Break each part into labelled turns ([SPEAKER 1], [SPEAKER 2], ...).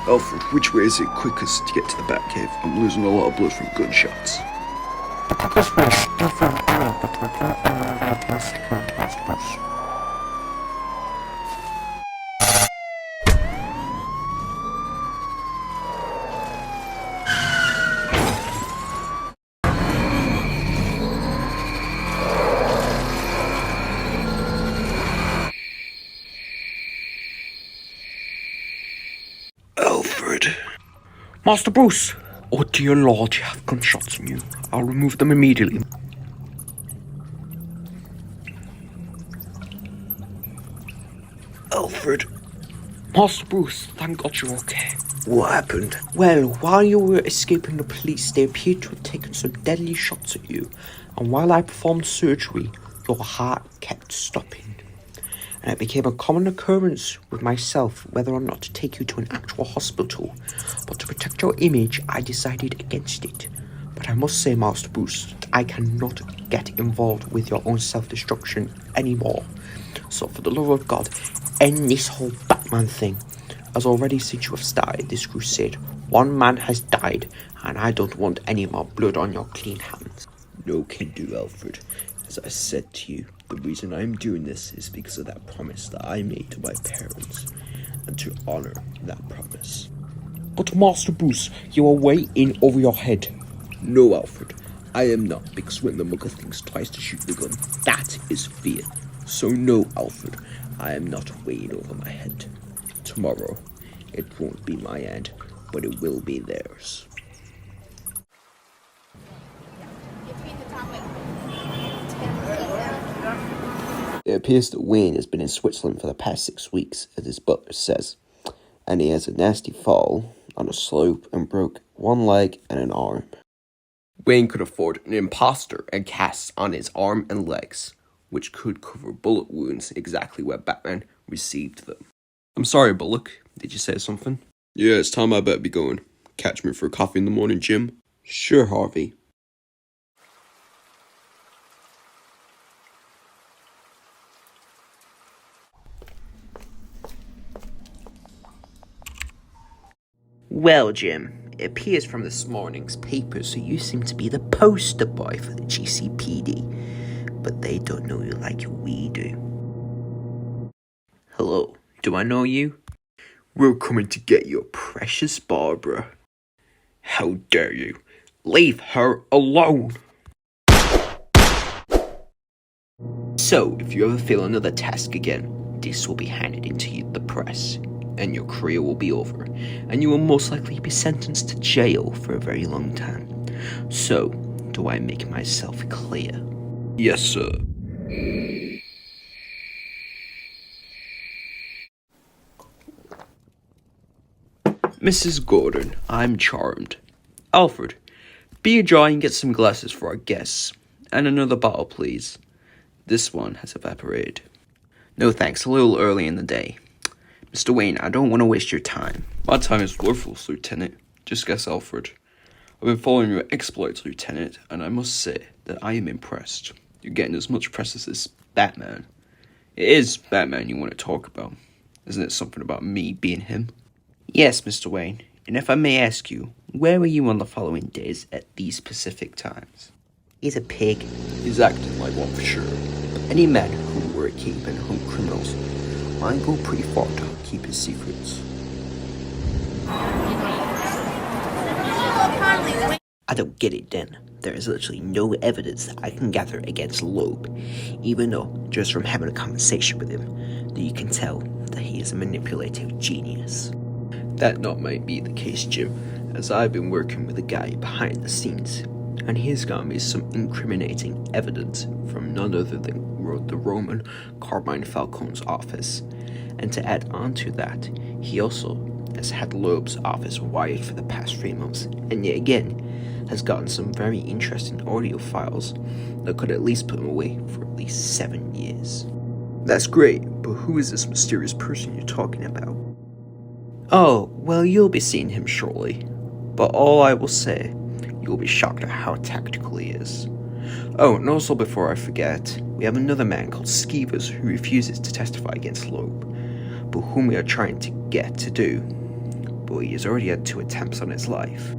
[SPEAKER 1] Alfred, which way is it quickest to get to the Batcave? I'm losing a lot of blood from gunshots. Alfred.
[SPEAKER 2] Master Bruce! Oh dear lord, you have gunshots on you. I'll remove them immediately.
[SPEAKER 1] Alfred.
[SPEAKER 2] Master Bruce, thank God you're okay.
[SPEAKER 1] What happened?
[SPEAKER 2] Well, while you were escaping the police, they appeared to have taken some deadly shots at you, and while I performed surgery, your heart kept stopping. And it became a common occurrence with myself whether or not to take you to an actual hospital, but to protect your image, I decided against it. But I must say, Master Bruce, that I cannot get involved with your own self-destruction anymore. So for the love of God, end this whole Batman thing. As already since you have started this crusade, one man has died, and I don't want any more blood on your clean hands.
[SPEAKER 1] No can do, Alfred. As I said to you, the reason I'm doing this is because of that promise that I made to my parents, and to honor that promise.
[SPEAKER 2] But Master Bruce, you are way in over your head.
[SPEAKER 1] No, Alfred, I am not, because when the mugger thinks twice to shoot the gun, that is fear. So no, Alfred, I am not way in over my head. Tomorrow, it won't be my end, but it will be theirs.
[SPEAKER 3] It appears that Wayne has been in Switzerland for the past 6 weeks, as his butler says, and he has a nasty fall on a slope and broke one leg and an arm.
[SPEAKER 2] Wayne could afford an imposter and casts on his arm and legs, which could cover bullet wounds exactly where Batman received them. I'm sorry, Bullock. Did you say something?
[SPEAKER 1] Yeah, it's time I better be going. Catch me for a coffee in the morning, Jim.
[SPEAKER 3] Sure, Harvey.
[SPEAKER 2] Well, Jim, it appears from this morning's papers that you seem to be the poster boy for the GCPD, but they don't know you like we do. Hello, do I know you?
[SPEAKER 1] We're coming to get your precious Barbara.
[SPEAKER 2] How dare you? Leave her alone! So, if you ever fail another task again, this will be handed into the press, and your career will be over, and you will most likely be sentenced to jail for a very long time. So, do I make myself clear?
[SPEAKER 1] Yes, sir.
[SPEAKER 2] Mrs. Gordon, I'm charmed. Alfred, be a joy and get some glasses for our guests. And another bottle, please. This one has evaporated. No thanks, a little early in the day. Mr. Wayne, I don't want to waste your time.
[SPEAKER 1] My time is worthless, Lieutenant. Just guess, Alfred. I've been following your exploits, Lieutenant, and I must say that I am impressed. You're getting as much press as this Batman. It is Batman you want to talk about. Isn't it something about me being him?
[SPEAKER 2] Yes, Mr. Wayne, and if I may ask you, where were you on the following days at these specific times? He's a pig.
[SPEAKER 1] He's acting like one for sure.
[SPEAKER 2] Any men who wear a cape and hunt criminals might go pretty far to keep his secrets. I don't get it then. There is literally no evidence that I can gather against Loeb, even though, just from having a conversation with him, that you can tell that he is a manipulative genius.
[SPEAKER 1] That not might be the case, Jim, as I've been working with a guy behind the scenes, and he has got me some incriminating evidence from none other than the Roman Carmine Falcone's office. And to add on to that, he also has had Loeb's office wired for the past 3 months, and yet again has gotten some very interesting audio files that could at least put him away for at least 7 years.
[SPEAKER 2] That's great, but who is this mysterious person you're talking about? Oh, well, you'll be seeing him shortly. But all I will say, you'll be shocked at how tactical he is. Oh, and also before I forget, we have another man called Skeevers who refuses to testify against Loeb, but whom we are trying to get to do.
[SPEAKER 1] but he has already had 2 attempts on his life.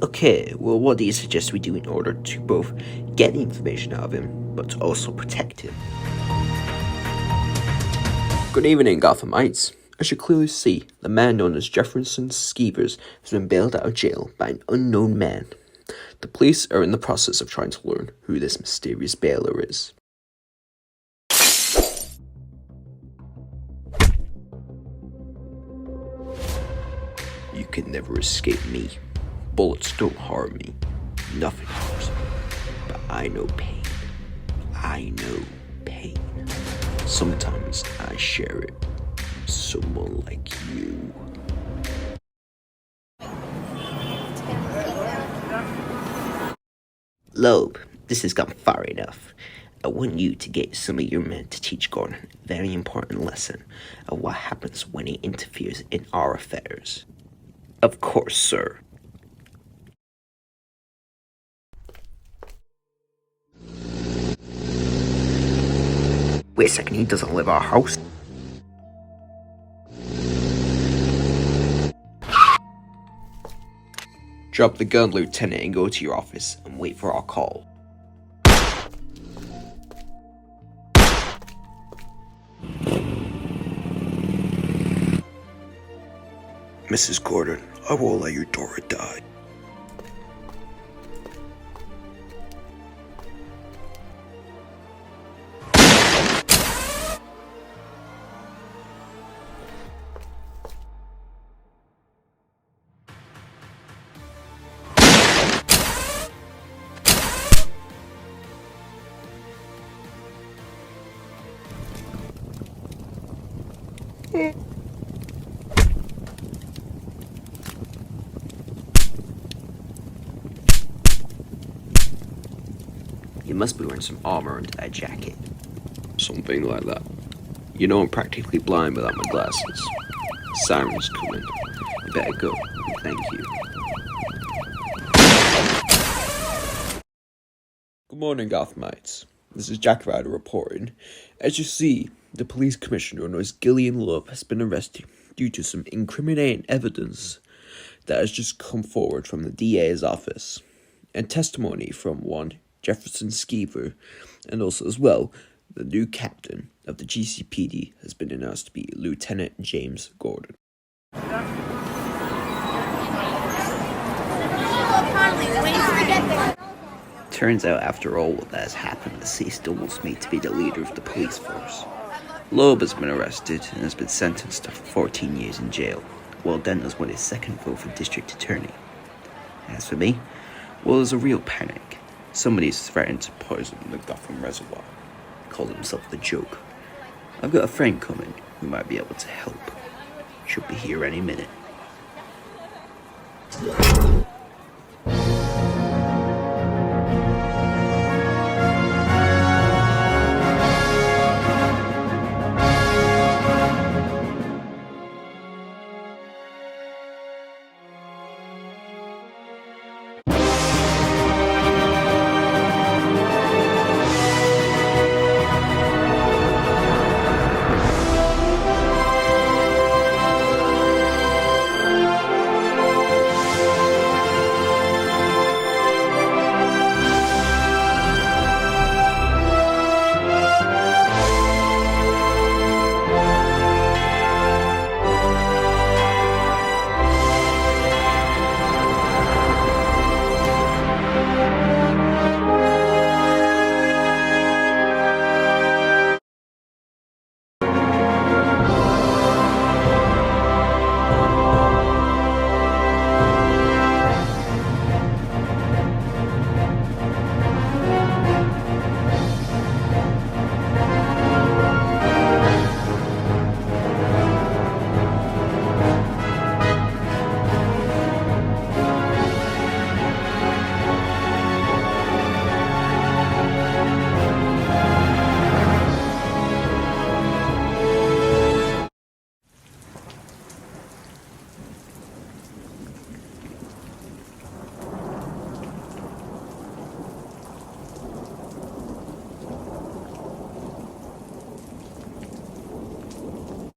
[SPEAKER 1] Okay, well, what do you suggest we do in order to both get the information out of him, but to also protect him? Good evening, Gothamites. As you clearly see, the man known as Jefferson Skeevers has been bailed out of jail by an unknown man. The police are in the process of trying to learn who this mysterious bailer is. You can never escape me. Bullets don't harm me. Nothing harms me. But I know pain. I know pain. Sometimes I share it with someone like you. Loeb, this has gone far enough. I want you to get some of your men to teach Gordon a very important lesson of what happens when he interferes in our affairs. Of course, sir. Wait a second, he doesn't live our house. Drop the gun, Lieutenant, and go to your office and wait for our call. Mrs. Gordon, I won't let your daughter die. You must be wearing some armor under that jacket. Something like that. You know I'm practically blind without my glasses. Siren's coming. You better go. Thank you. Good morning, Gothamites. This is Jack Ryder reporting. As you see, the police commissioner known as Gillian Love has been arrested due to some incriminating evidence that has just come forward from the DA's office, and testimony from one Jefferson Skeever, and also as well, the new captain of the GCPD has been announced to be Lieutenant James Gordon. Turns out after all that has happened, the C still wants me to be the leader of the police force. Loeb has been arrested and has been sentenced to 14 years in jail, while Dent has won his second vote for district attorney. As for me, well, there's a real panic. Somebody's threatened to poison the Gotham Reservoir. Called himself the Joke. I've got a friend coming who might be able to help. Should be here any minute.